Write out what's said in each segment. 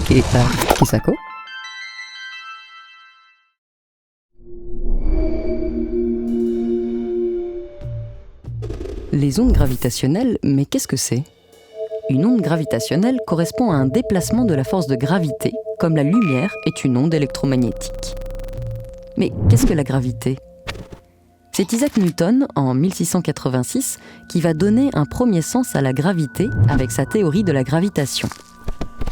Et Kisako? Les ondes gravitationnelles, mais qu'est-ce que c'est? Une onde gravitationnelle correspond à un déplacement de la force de gravité, comme la lumière est une onde électromagnétique. Mais qu'est-ce que la gravité? C'est Isaac Newton, en 1686, qui va donner un premier sens à la gravité avec sa théorie de la gravitation.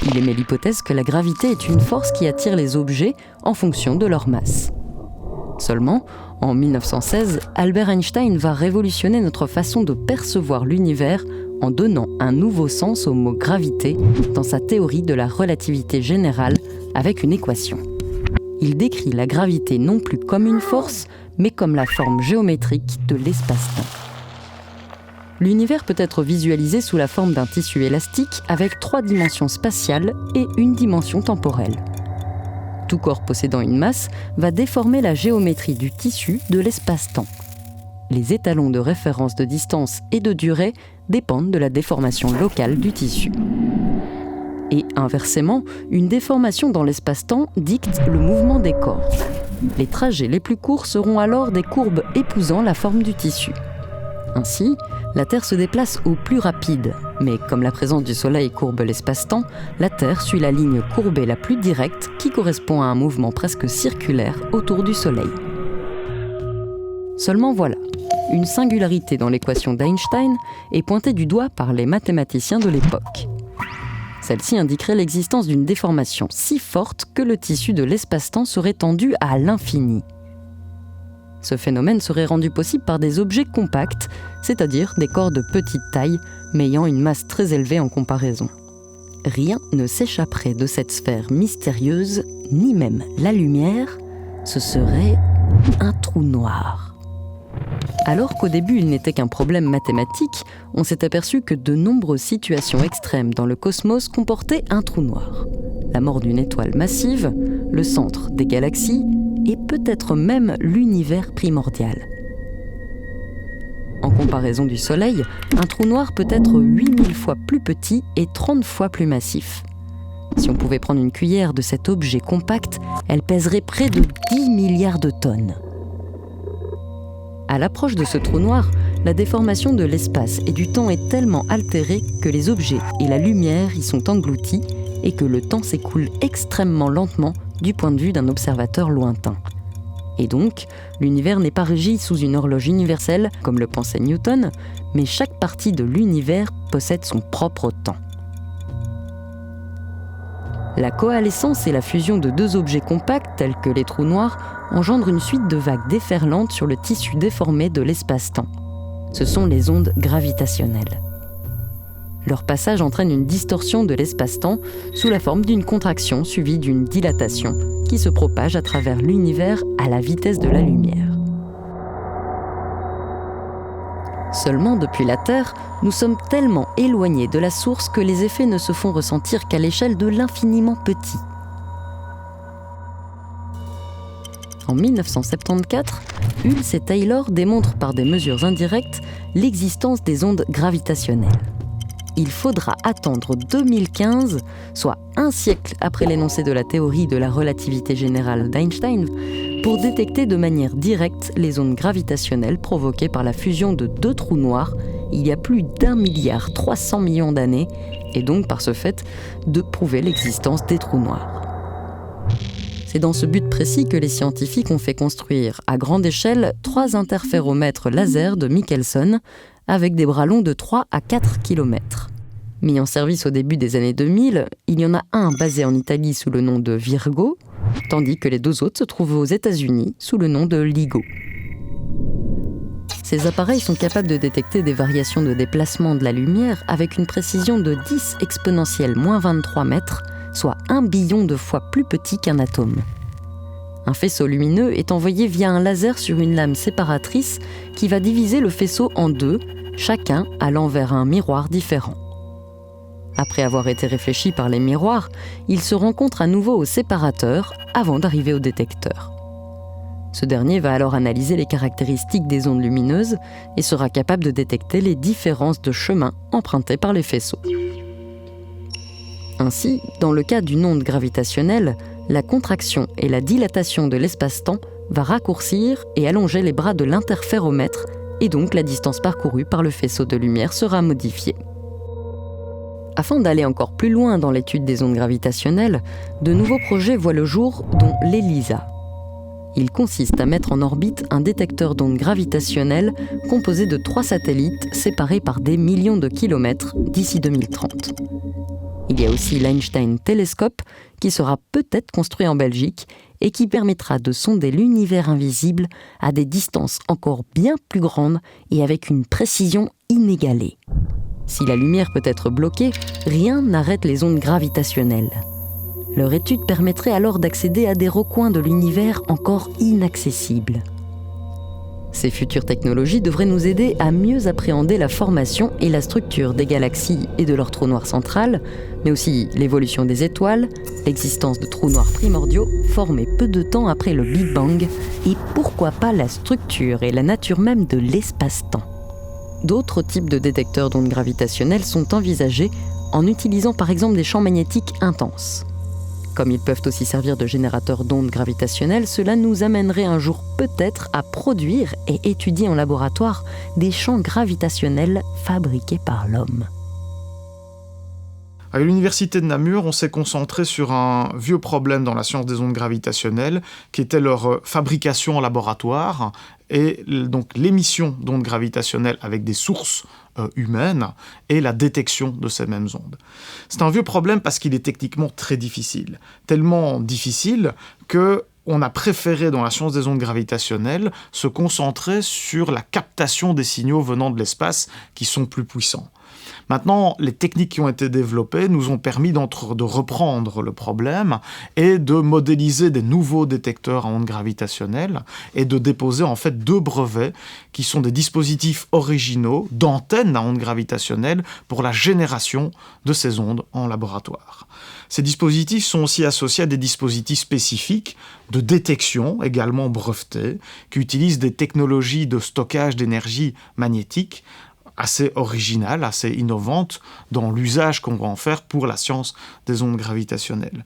Il émet l'hypothèse que la gravité est une force qui attire les objets en fonction de leur masse. Seulement, en 1916, Albert Einstein va révolutionner notre façon de percevoir l'univers en donnant un nouveau sens au mot gravité dans sa théorie de la relativité générale avec une équation. Il décrit la gravité non plus comme une force, mais comme la forme géométrique de l'espace-temps. L'univers peut être visualisé sous la forme d'un tissu élastique avec 3 dimensions spatiales et une dimension temporelle. Tout corps possédant une masse va déformer la géométrie du tissu de l'espace-temps. Les étalons de référence de distance et de durée dépendent de la déformation locale du tissu. Et inversement, une déformation dans l'espace-temps dicte le mouvement des corps. Les trajets les plus courts seront alors des courbes épousant la forme du tissu. Ainsi, la Terre se déplace au plus rapide, mais comme la présence du Soleil courbe l'espace-temps, la Terre suit la ligne courbée la plus directe qui correspond à un mouvement presque circulaire autour du Soleil. Seulement voilà, une singularité dans l'équation d'Einstein est pointée du doigt par les mathématiciens de l'époque. Celle-ci indiquerait l'existence d'une déformation si forte que le tissu de l'espace-temps serait tendu à l'infini. Ce phénomène serait rendu possible par des objets compacts, c'est-à-dire des corps de petite taille, mais ayant une masse très élevée en comparaison. Rien ne s'échapperait de cette sphère mystérieuse, ni même la lumière, ce serait un trou noir. Alors qu'au début il n'était qu'un problème mathématique, on s'est aperçu que de nombreuses situations extrêmes dans le cosmos comportaient un trou noir. La mort d'une étoile massive, le centre des galaxies, et peut-être même l'univers primordial. En comparaison du Soleil, un trou noir peut être 8000 fois plus petit et 30 fois plus massif. Si on pouvait prendre une cuillère de cet objet compact, elle pèserait près de 10 milliards de tonnes. À l'approche de ce trou noir, la déformation de l'espace et du temps est tellement altérée que les objets et la lumière y sont engloutis et que le temps s'écoule extrêmement lentement du point de vue d'un observateur lointain. Et donc, l'univers n'est pas régi sous une horloge universelle, comme le pensait Newton, mais chaque partie de l'univers possède son propre temps. La coalescence et la fusion de 2 objets compacts, tels que les trous noirs, engendrent une suite de vagues déferlantes sur le tissu déformé de l'espace-temps. Ce sont les ondes gravitationnelles. Leur passage entraîne une distorsion de l'espace-temps sous la forme d'une contraction suivie d'une dilatation qui se propage à travers l'univers à la vitesse de la lumière. Seulement, depuis la Terre, nous sommes tellement éloignés de la source que les effets ne se font ressentir qu'à l'échelle de l'infiniment petit. En 1974, Hulse et Taylor démontrent par des mesures indirectes l'existence des ondes gravitationnelles. Il faudra attendre 2015, soit un siècle après l'énoncé de la théorie de la relativité générale d'Einstein, pour détecter de manière directe les ondes gravitationnelles provoquées par la fusion de 2 trous noirs il y a plus d'1,3 milliard d'années, et donc par ce fait de prouver l'existence des trous noirs. C'est dans ce but précis que les scientifiques ont fait construire à grande échelle 3 interféromètres laser de Michelson avec des bras longs de 3 à 4 km. Mis en service au début des années 2000, il y en a un basé en Italie sous le nom de Virgo, tandis que les 2 autres se trouvent aux États-Unis sous le nom de LIGO. Ces appareils sont capables de détecter des variations de déplacement de la lumière avec une précision de 10 exponentielle moins 23 mètres, soit 1 billion de fois plus petit qu'un atome. Un faisceau lumineux est envoyé via un laser sur une lame séparatrice qui va diviser le faisceau en 2, chacun allant vers un miroir différent. Après avoir été réfléchi par les miroirs, il se rencontre à nouveau au séparateur avant d'arriver au détecteur. Ce dernier va alors analyser les caractéristiques des ondes lumineuses et sera capable de détecter les différences de chemin empruntées par les faisceaux. Ainsi, dans le cas d'une onde gravitationnelle, la contraction et la dilatation de l'espace-temps va raccourcir et allonger les bras de l'interféromètre, et donc la distance parcourue par le faisceau de lumière sera modifiée. Afin d'aller encore plus loin dans l'étude des ondes gravitationnelles, de nouveaux projets voient le jour, dont l'ELISA. Il consiste à mettre en orbite un détecteur d'ondes gravitationnelles composé de 3 satellites séparés par des millions de kilomètres d'ici 2030. Il y a aussi l'Einstein Telescope qui sera peut-être construit en Belgique et qui permettra de sonder l'univers invisible à des distances encore bien plus grandes et avec une précision inégalée. Si la lumière peut être bloquée, rien n'arrête les ondes gravitationnelles. Leur étude permettrait alors d'accéder à des recoins de l'univers encore inaccessibles. Ces futures technologies devraient nous aider à mieux appréhender la formation et la structure des galaxies et de leur trou noir central, mais aussi l'évolution des étoiles, l'existence de trous noirs primordiaux formés peu de temps après le Big Bang, et pourquoi pas la structure et la nature même de l'espace-temps. D'autres types de détecteurs d'ondes gravitationnelles sont envisagés en utilisant par exemple des champs magnétiques intenses. Comme ils peuvent aussi servir de générateurs d'ondes gravitationnelles, cela nous amènerait un jour peut-être à produire et étudier en laboratoire des champs gravitationnels fabriqués par l'homme. À l'université de Namur, on s'est concentré sur un vieux problème dans la science des ondes gravitationnelles, qui était leur fabrication en laboratoire et donc l'émission d'ondes gravitationnelles avec des sources humaines et la détection de ces mêmes ondes. C'est un vieux problème parce qu'il est techniquement très difficile. Tellement difficile qu'on a préféré, dans la science des ondes gravitationnelles, se concentrer sur la captation des signaux venant de l'espace qui sont plus puissants. Maintenant, les techniques qui ont été développées nous ont permis de reprendre le problème et de modéliser des nouveaux détecteurs à ondes gravitationnelles et de déposer en fait 2 brevets qui sont des dispositifs originaux d'antennes à ondes gravitationnelles pour la génération de ces ondes en laboratoire. Ces dispositifs sont aussi associés à des dispositifs spécifiques de détection, également brevetés, qui utilisent des technologies de stockage d'énergie magnétique assez originale, assez innovante dans l'usage qu'on va en faire pour la science des ondes gravitationnelles.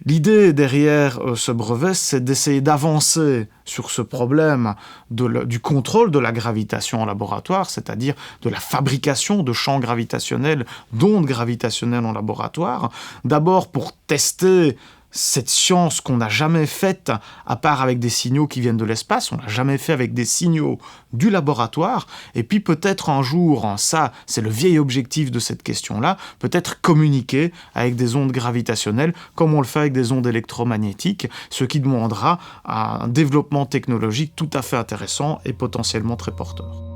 L'idée derrière ce brevet, c'est d'essayer d'avancer sur ce problème du contrôle de la gravitation en laboratoire, c'est-à-dire de la fabrication de champs gravitationnels, d'ondes gravitationnelles en laboratoire, d'abord pour tester cette science qu'on n'a jamais faite, à part avec des signaux qui viennent de l'espace, on l'a jamais fait avec des signaux du laboratoire, et puis peut-être un jour, ça c'est le vieil objectif de cette question-là, peut-être communiquer avec des ondes gravitationnelles, comme on le fait avec des ondes électromagnétiques, ce qui demandera un développement technologique tout à fait intéressant et potentiellement très porteur.